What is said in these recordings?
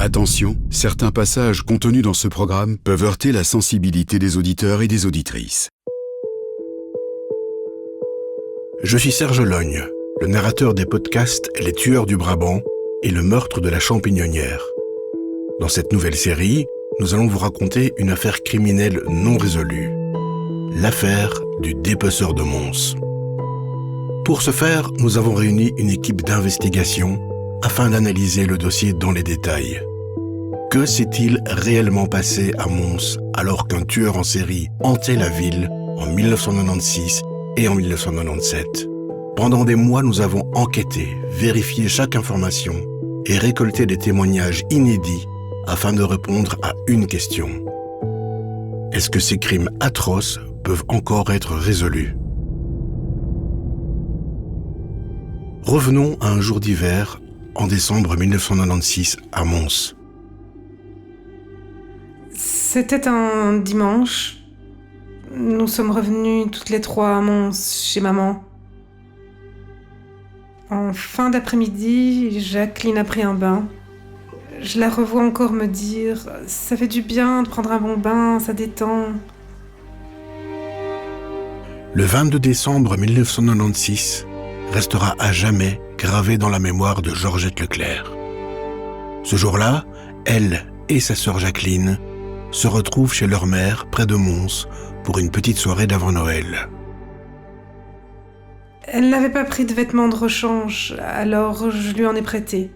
Attention, certains passages contenus dans ce programme peuvent heurter la sensibilité des auditeurs et des auditrices. Je suis Serge Logne, le narrateur des podcasts Les Tueurs du Brabant et Le Meurtre de la Champignonnière. Dans cette nouvelle série, nous allons vous raconter une affaire criminelle non résolue. L'affaire du dépeceur de Mons. Pour ce faire, nous avons réuni une équipe d'investigation afin d'analyser le dossier dans les détails. Que s'est-il réellement passé à Mons alors qu'un tueur en série hantait la ville en 1996 et en 1997 ? Pendant des mois, nous avons enquêté, vérifié chaque information et récolté des témoignages inédits afin de répondre à une question. Est-ce que ces crimes atroces peuvent encore être résolus ? Revenons à un jour d'hiver, en décembre 1996, à Mons. C'était un dimanche. Nous sommes revenus toutes les trois à Mons, chez maman. En fin d'après-midi, Jacqueline a pris un bain. Je la revois encore me dire « Ça fait du bien de prendre un bon bain, ça détend. » Le 22 décembre 1996 restera à jamais gravé dans la mémoire de Georgette Leclerc. Ce jour-là, elle et sa sœur Jacqueline se retrouvent chez leur mère près de Mons pour une petite soirée d'avant Noël. Elle n'avait pas pris de vêtements de rechange, alors je lui en ai prêté.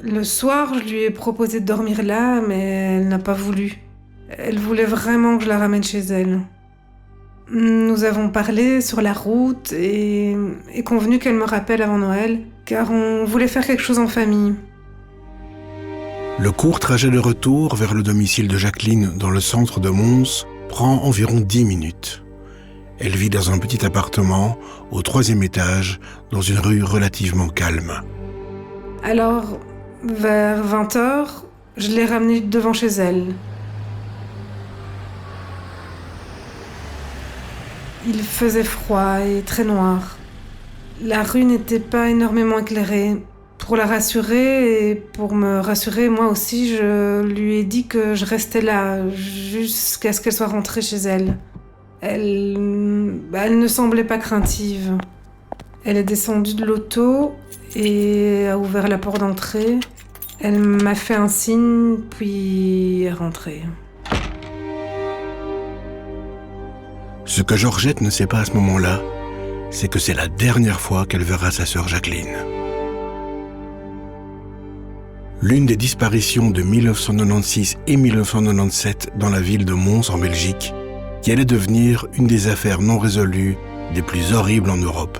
Le soir, je lui ai proposé de dormir là, mais elle n'a pas voulu. Elle voulait vraiment que je la ramène chez elle. Nous avons parlé sur la route et convenu qu'elle me rappelle avant Noël, car on voulait faire quelque chose en famille. Le court trajet de retour vers le domicile de Jacqueline dans le centre de Mons prend environ 10 minutes. Elle vit dans un petit appartement au 3e étage, dans une rue relativement calme. Alors, vers 20h, je l'ai ramenée devant chez elle. Il faisait froid et très noir. La rue n'était pas énormément éclairée. Pour la rassurer et pour me rassurer moi aussi, je lui ai dit que je restais là jusqu'à ce qu'elle soit rentrée chez elle. Elle ne semblait pas craintive. Elle est descendue de l'auto et a ouvert la porte d'entrée. Elle m'a fait un signe, puis est rentrée. Ce que Georgette ne sait pas à ce moment-là, c'est que c'est la dernière fois qu'elle verra sa sœur Jacqueline. L'une des disparitions de 1996 et 1997 dans la ville de Mons en Belgique, qui allait devenir une des affaires non résolues des plus horribles en Europe,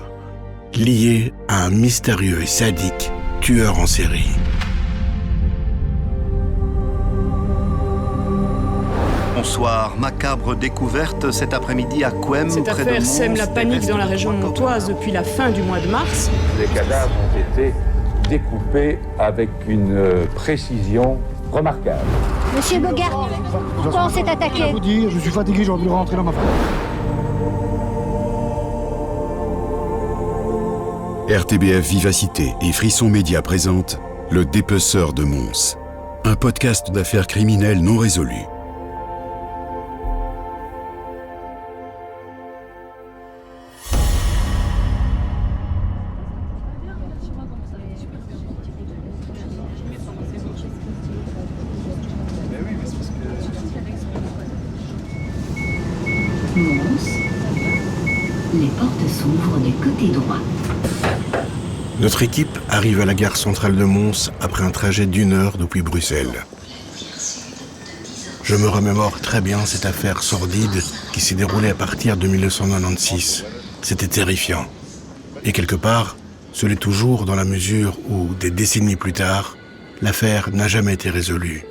liée à un mystérieux et sadique tueur en série. Bonsoir, macabre découverte cet après-midi à Couem, Cette près de affaire Mons. sème la panique dans la région montoise depuis la fin du mois de mars. Les cadavres ont été découpés avec une précision remarquable. Monsieur Bogart, pourquoi on s'est attaqué ? Je vais vous dire, je suis fatigué, j'ai envie de rentrer dans ma famille. RTBF Vivacité et Frisson Média présentent Le Dépeceur de Mons, un podcast d'affaires criminelles non résolues. Mons, les portes s'ouvrent du côté droit. Notre équipe arrive à la gare centrale de Mons après un trajet d'1 heure depuis Bruxelles. Je me remémore très bien cette affaire sordide qui s'est déroulée à partir de 1996. C'était terrifiant. Et quelque part, ce l'est toujours dans la mesure où, des décennies plus tard, l'affaire n'a jamais été résolue.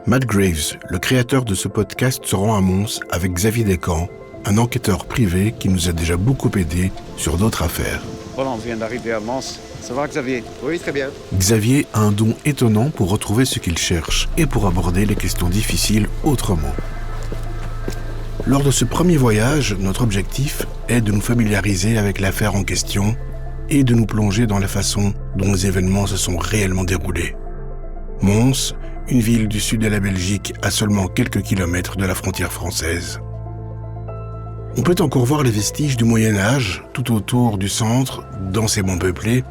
Matt Graves, le créateur de ce podcast, se rend à Mons avec Xavier Descamps, un enquêteur privé qui nous a déjà beaucoup aidés sur d'autres affaires. Voilà, on vient d'arriver à Mons. Ça va, Xavier ? Oui, très bien. Xavier a un don étonnant pour retrouver ce qu'il cherche et pour aborder les questions difficiles autrement. Lors de ce premier voyage, notre objectif est de nous familiariser avec l'affaire en question et de nous plonger dans la façon dont les événements se sont réellement déroulés. Mons, une ville du sud de la Belgique à seulement quelques kilomètres de la frontière française. On peut encore voir les vestiges du Moyen-Âge tout autour du centre, densément peuplé,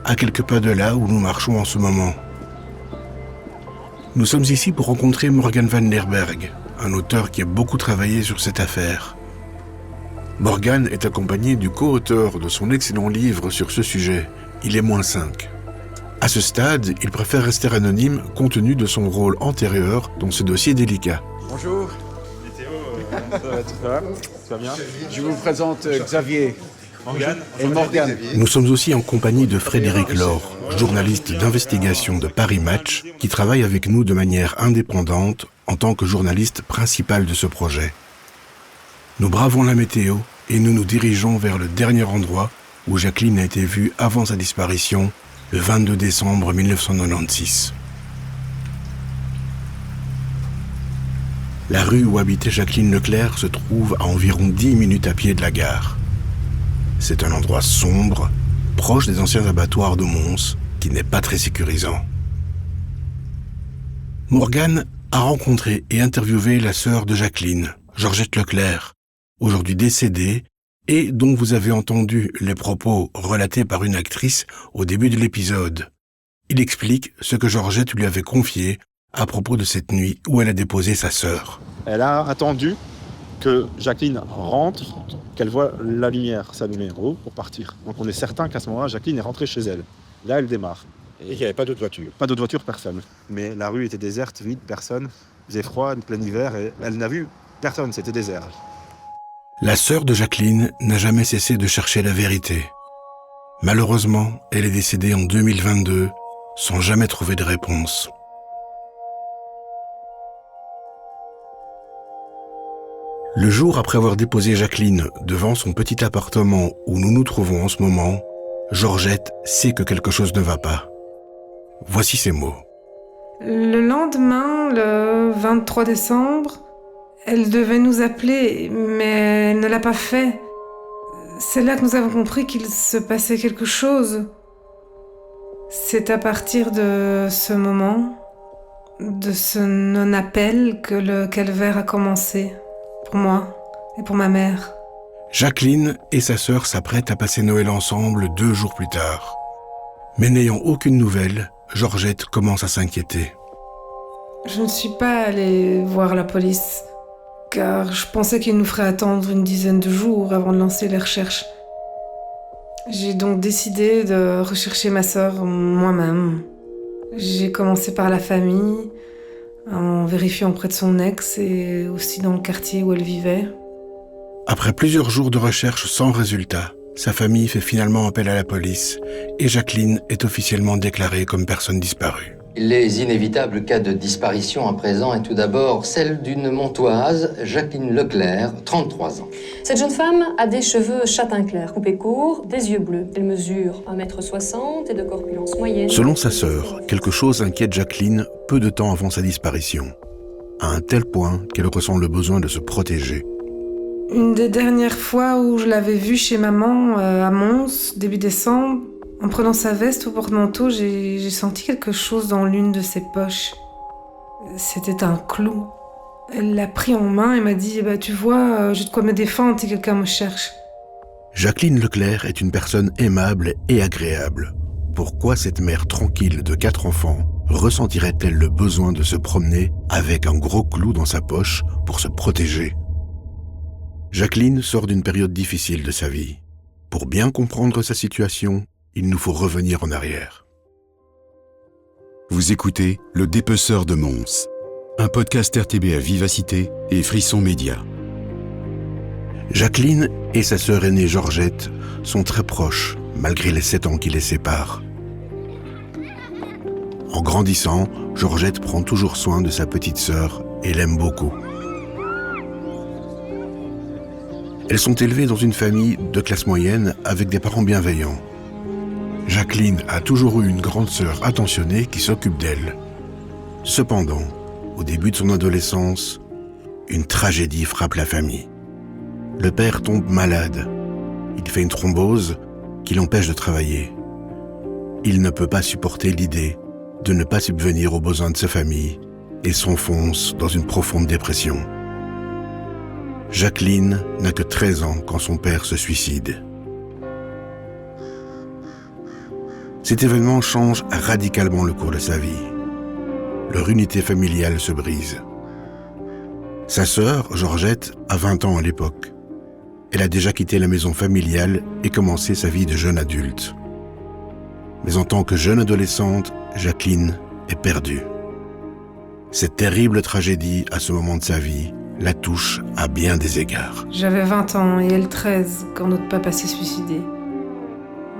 à quelques pas de là où nous marchons en ce moment. Nous sommes ici pour rencontrer Morgan van Lerberghe, un auteur qui a beaucoup travaillé sur cette affaire. Morgan est accompagné du co-auteur de son excellent livre sur ce sujet, Il est -5. À ce stade, il préfère rester anonyme compte tenu de son rôle antérieur dans ce dossier délicat. Bonjour. Ça va bien. Je vous présente Xavier et Morgan. Nous sommes aussi en compagnie de Frédéric Laure, journaliste d'investigation de Paris Match, qui travaille avec nous de manière indépendante en tant que journaliste principal de ce projet. Nous bravons la météo et nous nous dirigeons vers le dernier endroit où Jacqueline a été vue avant sa disparition, le 22 décembre 1996. La rue où habitait Jacqueline Leclerc se trouve à environ 10 minutes à pied de la gare. C'est un endroit sombre, proche des anciens abattoirs de Mons, qui n'est pas très sécurisant. Morgan a rencontré et interviewé la sœur de Jacqueline, Georgette Leclerc, aujourd'hui décédée, et dont vous avez entendu les propos relatés par une actrice au début de l'épisode. Il explique ce que Georgette lui avait confié à propos de cette nuit où elle a déposé sa sœur. Elle a attendu que Jacqueline rentre, qu'elle voit la lumière s'allumer en haut pour partir. Donc on est certain qu'à ce moment-là, Jacqueline est rentrée chez elle. Là, elle démarre. Et il n'y avait pas d'autre voiture. Pas d'autre voiture, personne. Mais la rue était déserte, vide, personne. Il faisait froid, en plein hiver, et elle n'a vu personne, c'était désert. La sœur de Jacqueline n'a jamais cessé de chercher la vérité. Malheureusement, elle est décédée en 2022 sans jamais trouver de réponse. Le jour après avoir déposé Jacqueline devant son petit appartement où nous nous trouvons en ce moment, Georgette sait que quelque chose ne va pas. Voici ses mots. Le lendemain, le 23 décembre, elle devait nous appeler, mais elle ne l'a pas fait. C'est là que nous avons compris qu'il se passait quelque chose. C'est à partir de ce moment, de ce non-appel, que le calvaire a commencé. Pour moi et pour ma mère. Jacqueline et sa sœur s'apprêtent à passer Noël ensemble 2 jours plus tard. Mais n'ayant aucune nouvelle, Georgette commence à s'inquiéter. Je ne suis pas allée voir la police, car je pensais qu'ils nous feraient attendre une dizaine de jours avant de lancer les recherches. J'ai donc décidé de rechercher ma sœur moi-même. J'ai commencé par la famille, en vérifiant auprès de son ex et aussi dans le quartier où elle vivait. Après plusieurs jours de recherche sans résultat, sa famille fait finalement appel à la police et Jacqueline est officiellement déclarée comme personne disparue. Les inévitables cas de disparition à présent est tout d'abord celle d'une Montoise, Jacqueline Leclerc, 33 ans. Cette jeune femme a des cheveux châtain clair, coupés courts, des yeux bleus. Elle mesure 1,60 m et de corpulence moyenne. Selon sa sœur, quelque chose inquiète Jacqueline peu de temps avant sa disparition, à un tel point qu'elle ressent le besoin de se protéger. Une des dernières fois où je l'avais vue chez maman à Mons, début décembre, en prenant sa veste au porte-manteau, j'ai senti quelque chose dans l'une de ses poches. C'était un clou. Elle l'a pris en main et m'a dit « Tu vois, j'ai de quoi me défendre si quelqu'un me cherche. » Jacqueline Leclerc est une personne aimable et agréable. Pourquoi cette mère tranquille de 4 enfants ressentirait-elle le besoin de se promener avec un gros clou dans sa poche pour se protéger ? Jacqueline sort d'une période difficile de sa vie. Pour bien comprendre sa situation, il nous faut revenir en arrière. Vous écoutez Le Dépeceur de Mons, un podcast RTBF Vivacité et Frisson Média. Jacqueline et sa sœur aînée Georgette sont très proches, malgré les 7 ans qui les séparent. En grandissant, Georgette prend toujours soin de sa petite sœur et l'aime beaucoup. Elles sont élevées dans une famille de classe moyenne avec des parents bienveillants. Jacqueline a toujours eu une grande sœur attentionnée qui s'occupe d'elle. Cependant, au début de son adolescence, une tragédie frappe la famille. Le père tombe malade. Il fait une thrombose qui l'empêche de travailler. Il ne peut pas supporter l'idée de ne pas subvenir aux besoins de sa famille et s'enfonce dans une profonde dépression. Jacqueline n'a que 13 ans quand son père se suicide. Cet événement change radicalement le cours de sa vie. Leur unité familiale se brise. Sa sœur, Georgette, a 20 ans à l'époque. Elle a déjà quitté la maison familiale et commencé sa vie de jeune adulte. Mais en tant que jeune adolescente, Jacqueline est perdue. Cette terrible tragédie, à ce moment de sa vie, la touche à bien des égards. J'avais 20 ans et elle 13 quand notre papa s'est suicidé.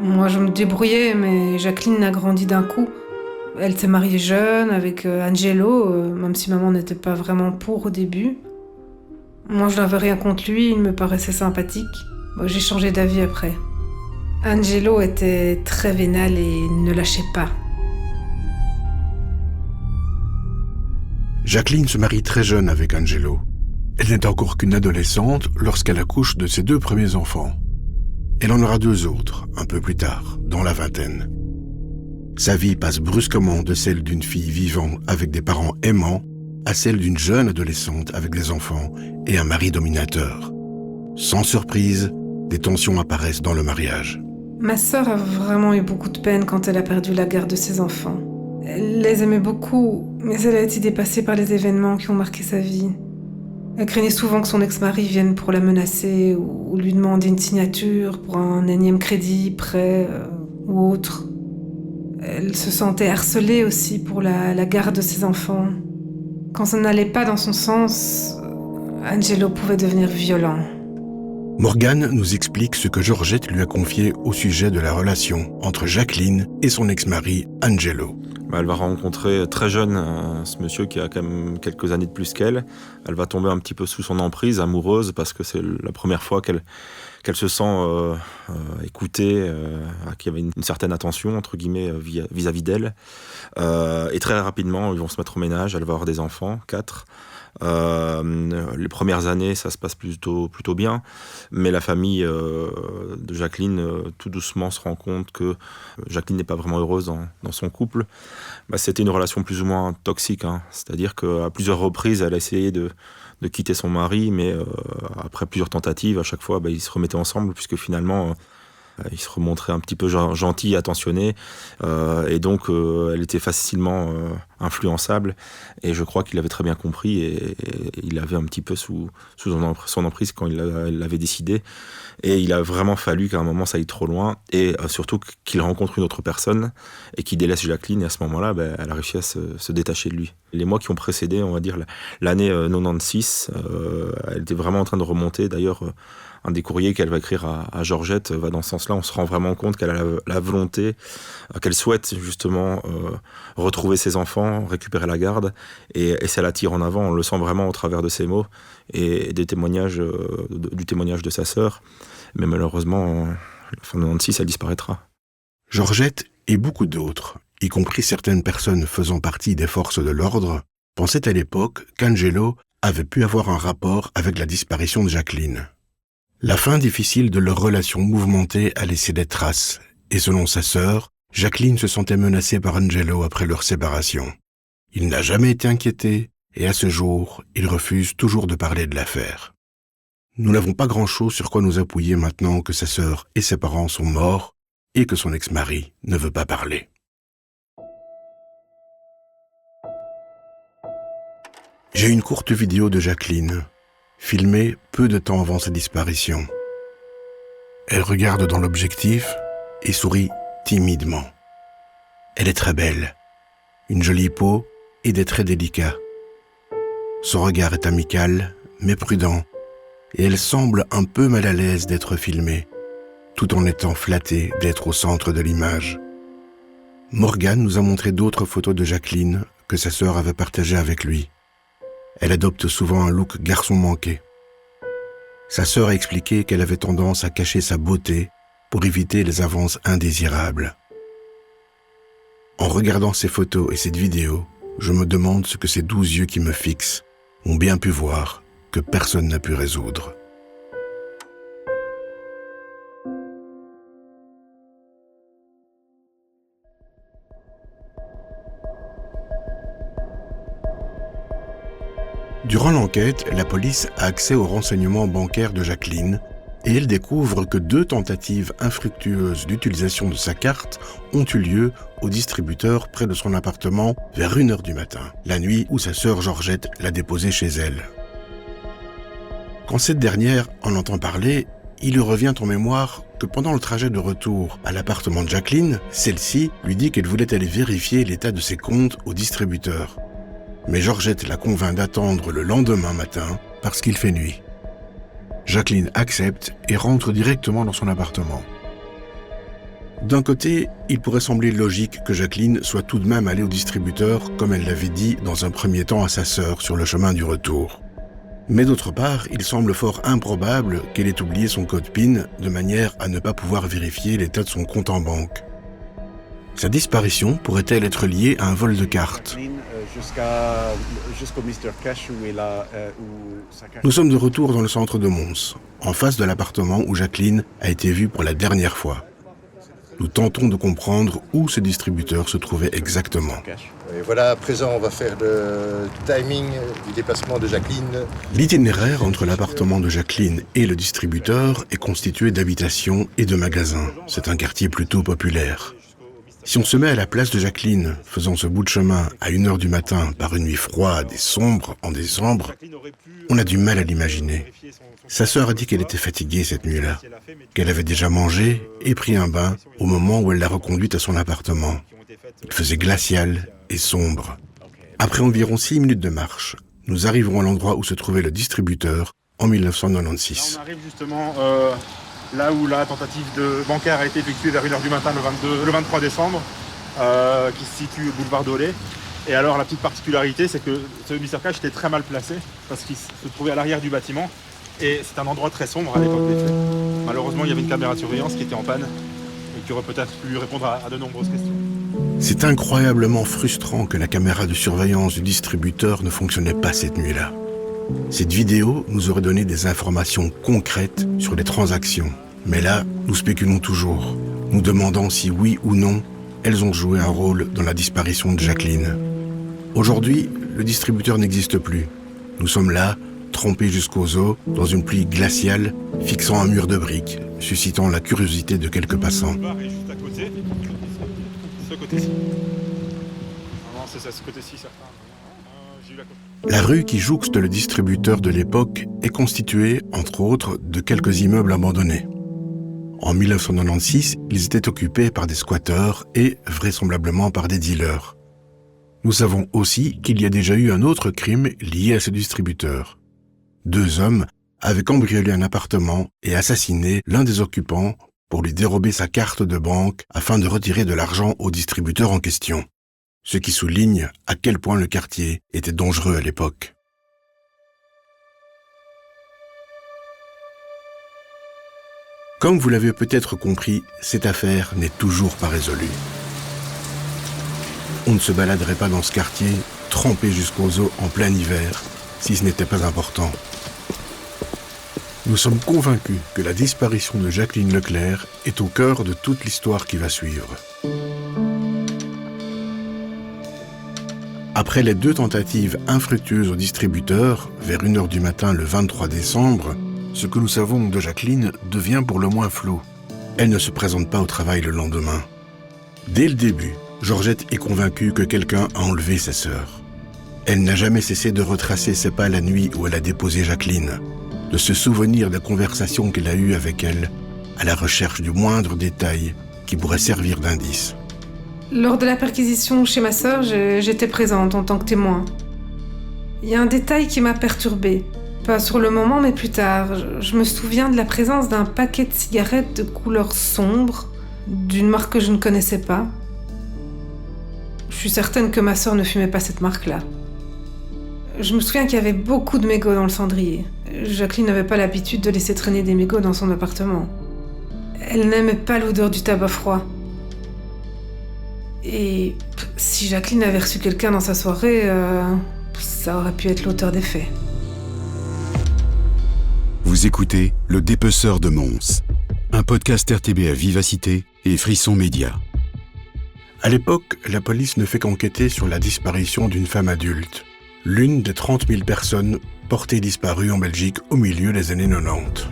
Moi, je me débrouillais, mais Jacqueline a grandi d'un coup. Elle s'est mariée jeune avec Angelo, même si maman n'était pas vraiment pour au début. Moi, je n'avais rien contre lui, il me paraissait sympathique. Bon, j'ai changé d'avis après. Angelo était très vénal et ne lâchait pas. Jacqueline se marie très jeune avec Angelo. Elle n'est encore qu'une adolescente lorsqu'elle accouche de ses 2 premiers enfants. Elle en aura 2 autres, un peu plus tard, dans la vingtaine. Sa vie passe brusquement de celle d'une fille vivant avec des parents aimants à celle d'une jeune adolescente avec des enfants et un mari dominateur. Sans surprise, des tensions apparaissent dans le mariage. Ma sœur a vraiment eu beaucoup de peine quand elle a perdu la garde de ses enfants. Elle les aimait beaucoup, mais elle a été dépassée par les événements qui ont marqué sa vie. Elle craignait souvent que son ex-mari vienne pour la menacer ou lui demander une signature pour un énième crédit, prêt ou autre. Elle se sentait harcelée aussi pour la garde de ses enfants. Quand ça n'allait pas dans son sens, Angelo pouvait devenir violent. Morgane nous explique ce que Georgette lui a confié au sujet de la relation entre Jacqueline et son ex-mari Angelo. Elle va rencontrer très jeune ce monsieur qui a quand même quelques années de plus qu'elle. Elle va tomber un petit peu sous son emprise, amoureuse, parce que c'est la première fois qu'elle se sent écoutée, qu'il y avait une certaine attention, entre guillemets, vis-à-vis d'elle. Et très rapidement, ils vont se mettre au ménage, elle va avoir des enfants, 4. Les premières années, ça se passe plutôt bien, mais la famille de Jacqueline, tout doucement, se rend compte que Jacqueline n'est pas vraiment heureuse dans son couple. C'était une relation plus ou moins toxique, hein. C'est-à-dire qu'à plusieurs reprises, elle a essayé de quitter son mari, mais après plusieurs tentatives, à chaque fois, ils se remettaient ensemble, puisque finalement, il se remontrait un petit peu gentil, attentionné, et donc elle était facilement influençable, et je crois qu'il avait très bien compris, et il l'avait un petit peu sous son emprise quand il l'avait décidé, et il a vraiment fallu qu'à un moment ça aille trop loin, et surtout qu'il rencontre une autre personne, et qu'il délaisse Jacqueline, et à ce moment-là, elle a réussi à se détacher de lui. Les mois qui ont précédé, on va dire, l'année 96, elle était vraiment en train de remonter, d'ailleurs. Un des courriers qu'elle va écrire à Georgette va dans ce sens-là. On se rend vraiment compte qu'elle a la volonté, qu'elle souhaite justement retrouver ses enfants, récupérer la garde, et ça la tire en avant. On le sent vraiment au travers de ses mots et des témoignages, du témoignage de sa sœur. Mais malheureusement, à la fin de 96, elle disparaîtra. Georgette et beaucoup d'autres, y compris certaines personnes faisant partie des forces de l'ordre, pensaient à l'époque qu'Angelo avait pu avoir un rapport avec la disparition de Jacqueline. La fin difficile de leur relation mouvementée a laissé des traces, et selon sa sœur, Jacqueline se sentait menacée par Angelo après leur séparation. Il n'a jamais été inquiété, et à ce jour, il refuse toujours de parler de l'affaire. Nous n'avons pas grand-chose sur quoi nous appuyer maintenant que sa sœur et ses parents sont morts, et que son ex-mari ne veut pas parler. J'ai une courte vidéo de Jacqueline, filmée peu de temps avant sa disparition. Elle regarde dans l'objectif et sourit timidement. Elle est très belle, une jolie peau et des traits délicats. Son regard est amical, mais prudent, et elle semble un peu mal à l'aise d'être filmée, tout en étant flattée d'être au centre de l'image. Morgane nous a montré d'autres photos de Jacqueline que sa sœur avait partagées avec lui. Elle adopte souvent un look garçon manqué. Sa sœur a expliqué qu'elle avait tendance à cacher sa beauté pour éviter les avances indésirables. En regardant ces photos et cette vidéo, je me demande ce que ces 12 yeux qui me fixent ont bien pu voir que personne n'a pu résoudre. Durant l'enquête, la police a accès aux renseignements bancaires de Jacqueline et elle découvre que 2 tentatives infructueuses d'utilisation de sa carte ont eu lieu au distributeur près de son appartement vers 1h du matin, la nuit où sa sœur Georgette l'a déposée chez elle. Quand cette dernière en entend parler, il lui revient en mémoire que pendant le trajet de retour à l'appartement de Jacqueline, celle-ci lui dit qu'elle voulait aller vérifier l'état de ses comptes au distributeur. Mais Georgette la convainc d'attendre le lendemain matin parce qu'il fait nuit. Jacqueline accepte et rentre directement dans son appartement. D'un côté, il pourrait sembler logique que Jacqueline soit tout de même allée au distributeur comme elle l'avait dit dans un premier temps à sa sœur sur le chemin du retour. Mais d'autre part, il semble fort improbable qu'elle ait oublié son code PIN de manière à ne pas pouvoir vérifier l'état de son compte en banque. Sa disparition pourrait-elle être liée à un vol de cartes ? Jusqu'au Mr. Cash où Nous sommes de retour dans le centre de Mons, en face de l'appartement où Jacqueline a été vue pour la dernière fois. Nous tentons de comprendre où ce distributeur se trouvait exactement. Et voilà, à présent, on va faire le timing du déplacement de Jacqueline. L'itinéraire entre l'appartement de Jacqueline et le distributeur est constitué d'habitations et de magasins. C'est un quartier plutôt populaire. Si on se met à la place de Jacqueline, faisant ce bout de chemin à 1h du matin par une nuit froide et sombre en décembre, on a du mal à l'imaginer. Sa sœur a dit qu'elle était fatiguée cette nuit-là, qu'elle avait déjà mangé et pris un bain au moment où elle l'a reconduite à son appartement. Il faisait glacial et sombre. Après environ 6 minutes de marche, nous arriverons à l'endroit où se trouvait le distributeur en 1996. Là, on arrive justement là où la tentative bancaire a été effectuée vers 1h du matin le 23 décembre, qui se situe au boulevard d'Olé. Et alors la petite particularité, c'est que ce Mr. Cash était très mal placé, parce qu'il se trouvait à l'arrière du bâtiment, et c'est un endroit très sombre à l'époque des faits. Malheureusement, il y avait une caméra de surveillance qui était en panne, et qui aurait peut-être pu répondre à de nombreuses questions. C'est incroyablement frustrant que la caméra de surveillance du distributeur ne fonctionnait pas cette nuit-là. Cette vidéo nous aurait donné des informations concrètes sur les transactions. Mais là, nous spéculons toujours, nous demandant si oui ou non, elles ont joué un rôle dans la disparition de Jacqueline. Aujourd'hui, le distributeur n'existe plus. Nous sommes là, trempés jusqu'aux os, dans une pluie glaciale, fixant un mur de briques, suscitant la curiosité de quelques passants. Le bar est juste à côté, ce côté-ci. Non, c'est ça, ce côté-ci, certain. J'ai eu la côte. La rue qui jouxte le distributeur de l'époque est constituée, entre autres, de quelques immeubles abandonnés. En 1996, ils étaient occupés par des squatteurs et, vraisemblablement, par des dealers. Nous savons aussi qu'il y a déjà eu un autre crime lié à ce distributeur. 2 hommes avaient cambriolé un appartement et assassiné l'un des occupants pour lui dérober sa carte de banque afin de retirer de l'argent au distributeur en question. Ce qui souligne à quel point le quartier était dangereux à l'époque. Comme vous l'avez peut-être compris, cette affaire n'est toujours pas résolue. On ne se baladerait pas dans ce quartier, trempé jusqu'aux os en plein hiver, si ce n'était pas important. Nous sommes convaincus que la disparition de Jacqueline Leclerc est au cœur de toute l'histoire qui va suivre. Après les 2 tentatives infructueuses au distributeur, vers 1h du matin le 23 décembre, ce que nous savons de Jacqueline devient pour le moins flou. Elle ne se présente pas au travail le lendemain. Dès le début, Georgette est convaincue que quelqu'un a enlevé sa sœur. Elle n'a jamais cessé de retracer ses pas la nuit où elle a déposé Jacqueline, de se souvenir des conversations qu'elle a eues avec elle, à la recherche du moindre détail qui pourrait servir d'indice. Lors de la perquisition chez ma sœur, j'étais présente en tant que témoin. Il y a un détail qui m'a perturbée. Pas sur le moment, mais plus tard. Je me souviens de la présence d'un paquet de cigarettes de couleur sombre, d'une marque que je ne connaissais pas. Je suis certaine que ma sœur ne fumait pas cette marque-là. Je me souviens qu'il y avait beaucoup de mégots dans le cendrier. Jacqueline n'avait pas l'habitude de laisser traîner des mégots dans son appartement. Elle n'aimait pas l'odeur du tabac froid. Et si Jacqueline avait reçu quelqu'un dans sa soirée, ça aurait pu être l'auteur des faits. Vous écoutez Le Dépeceur de Mons, un podcast RTBF Vivacité et Frisson Média. À l'époque, la police ne fait qu'enquêter sur la disparition d'une femme adulte. l'une des 30 000 personnes portées disparues en Belgique au milieu des années 90.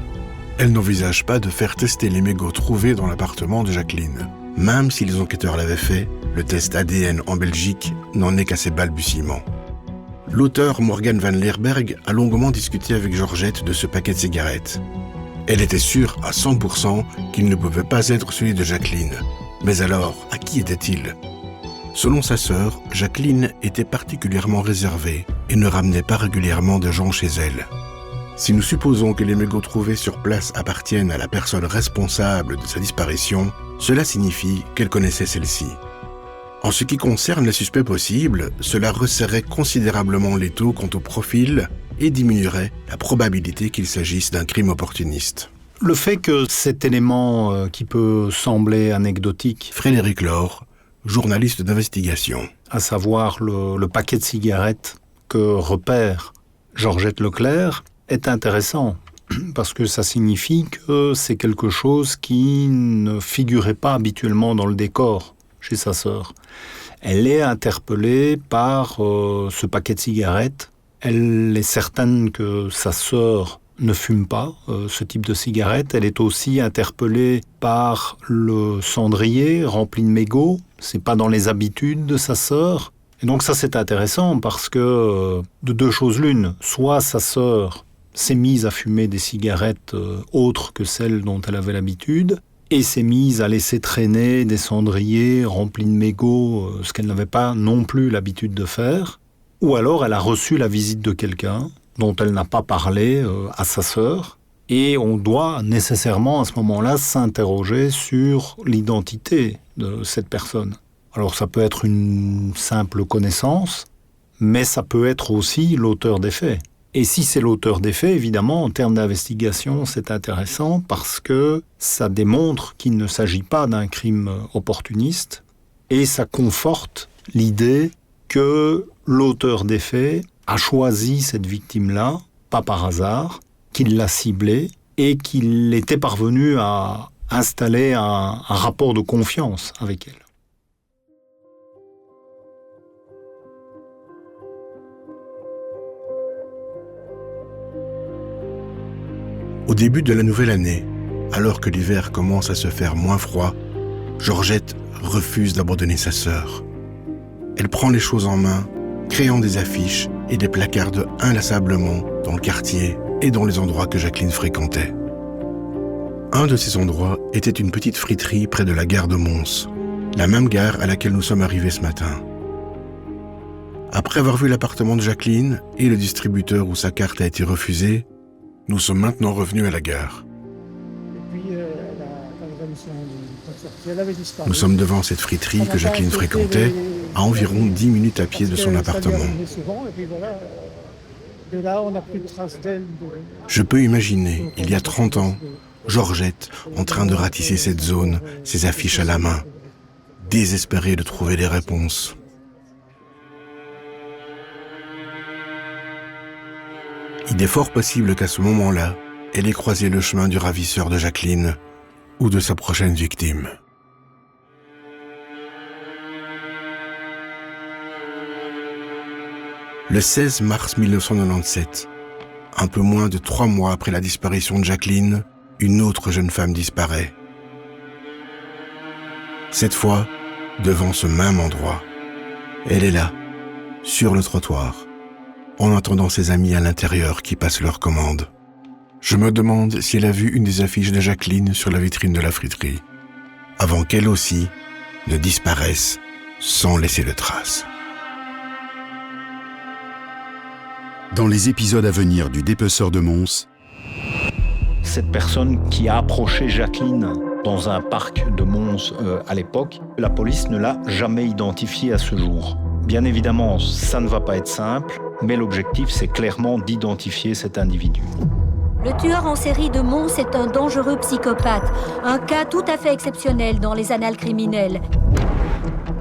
Elle n'envisage pas de faire tester les mégots trouvés dans l'appartement de Jacqueline. Même si les enquêteurs l'avaient fait, le test ADN en Belgique n'en est qu'à ses balbutiements. L'auteur Morgan van Leerberg a longuement discuté avec Georgette de ce paquet de cigarettes. Elle était sûre à 100% qu'il ne pouvait pas être celui de Jacqueline. Mais alors, à qui était-il ? Selon sa sœur, Jacqueline était particulièrement réservée et ne ramenait pas régulièrement de gens chez elle. Si nous supposons que les mégots trouvés sur place appartiennent à la personne responsable de sa disparition, cela signifie qu'elle connaissait celle-ci. En ce qui concerne les suspects possibles, cela resserrait considérablement l'étau quant au profil et diminuerait la probabilité qu'il s'agisse d'un crime opportuniste. Le fait que cet élément qui peut sembler anecdotique... Frédéric Laure, journaliste d'investigation. À savoir le paquet de cigarettes que repère Georgette Leclerc, est intéressant. Parce que ça signifie que c'est quelque chose qui ne figurait pas habituellement dans le décor chez sa sœur. Elle est interpellée par ce paquet de cigarettes. Elle est certaine que sa sœur ne fume pas ce type de cigarette. Elle est aussi interpellée par le cendrier rempli de mégots. C'est pas dans les habitudes de sa sœur. Et donc ça, c'est intéressant parce que de deux choses l'une. Soit sa sœur s'est mise à fumer des cigarettes autres que celles dont elle avait l'habitude et s'est mise à laisser traîner des cendriers remplis de mégots, ce qu'elle n'avait pas non plus l'habitude de faire. Ou alors elle a reçu la visite de quelqu'un dont elle n'a pas parlé à sa sœur. Et on doit nécessairement à ce moment-là s'interroger sur l'identité de cette personne. Alors ça peut être une simple connaissance, mais ça peut être aussi l'auteur des faits. Et si c'est l'auteur des faits, évidemment, en termes d'investigation, c'est intéressant parce que ça démontre qu'il ne s'agit pas d'un crime opportuniste et ça conforte l'idée que l'auteur des faits a choisi cette victime-là, pas par hasard, qu'il l'a ciblée et qu'il était parvenu à installer un rapport de confiance avec elle. Au début de la nouvelle année, alors que l'hiver commence à se faire moins froid, Georgette refuse d'abandonner sa sœur. Elle prend les choses en main, créant des affiches et des placards inlassablement dans le quartier et dans les endroits que Jacqueline fréquentait. Un de ces endroits était une petite friterie près de la gare de Mons, la même gare à laquelle nous sommes arrivés ce matin. Après avoir vu l'appartement de Jacqueline et le distributeur où sa carte a été refusée, nous sommes maintenant revenus à la gare. Nous sommes devant cette friterie que Jacqueline fréquentait, à environ 10 minutes à pied de son appartement. Je peux imaginer, il y a 30 ans, Georgette en train de ratisser cette zone, ses affiches à la main, désespérée de trouver des réponses. Il est fort possible qu'à ce moment-là, elle ait croisé le chemin du ravisseur de Jacqueline ou de sa prochaine victime. Le 16 mars 1997, un peu moins de 3 mois après la disparition de Jacqueline, une autre jeune femme disparaît. Cette fois, devant ce même endroit. Elle est là, sur le trottoir, en attendant ses amis à l'intérieur qui passent leur commande. Je me demande si elle a vu une des affiches de Jacqueline sur la vitrine de la friterie, avant qu'elle aussi ne disparaisse sans laisser de traces. Dans les épisodes à venir du Dépeceur de Mons, cette personne qui a approché Jacqueline dans un parc de Mons à l'époque, la police ne l'a jamais identifiée à ce jour. Bien évidemment, ça ne va pas être simple, mais l'objectif, c'est clairement d'identifier cet individu. Le tueur en série de Mons est un dangereux psychopathe, un cas tout à fait exceptionnel dans les annales criminelles.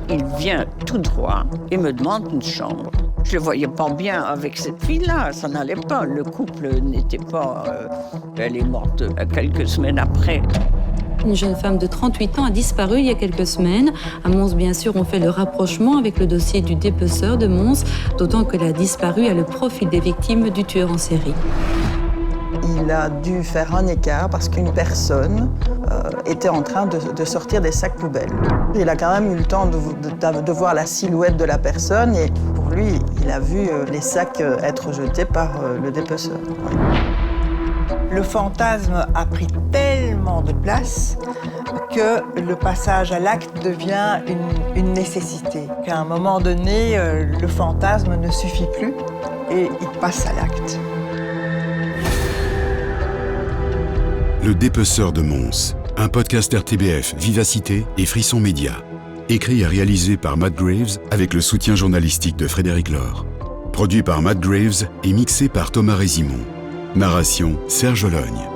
Il vient tout droit et me demande une chambre. Je ne voyais pas bien avec cette fille-là, ça n'allait pas. Le couple n'était pas... elle est morte quelques semaines après. Une jeune femme de 38 ans a disparu il y a quelques semaines. À Mons, bien sûr, on fait le rapprochement avec le dossier du dépeceur de Mons, d'autant que la disparue a le profil des victimes du tueur en série. Il a dû faire un écart parce qu'une personne était en train de sortir des sacs poubelles. Il a quand même eu le temps de voir la silhouette de la personne et pour lui, il a vu les sacs être jetés par le dépeceur. Le fantasme a pris tellement de place que le passage à l'acte devient une nécessité. Qu'à un moment donné, le fantasme ne suffit plus et il passe à l'acte. Le dépeceur de Mons, un podcast RTBF, Vivacité et Frisson Média. Écrit et réalisé par Matt Graves avec le soutien journalistique de Frédéric Laure. Produit par Matt Graves et mixé par Thomas Résimond. Narration Serge Logne.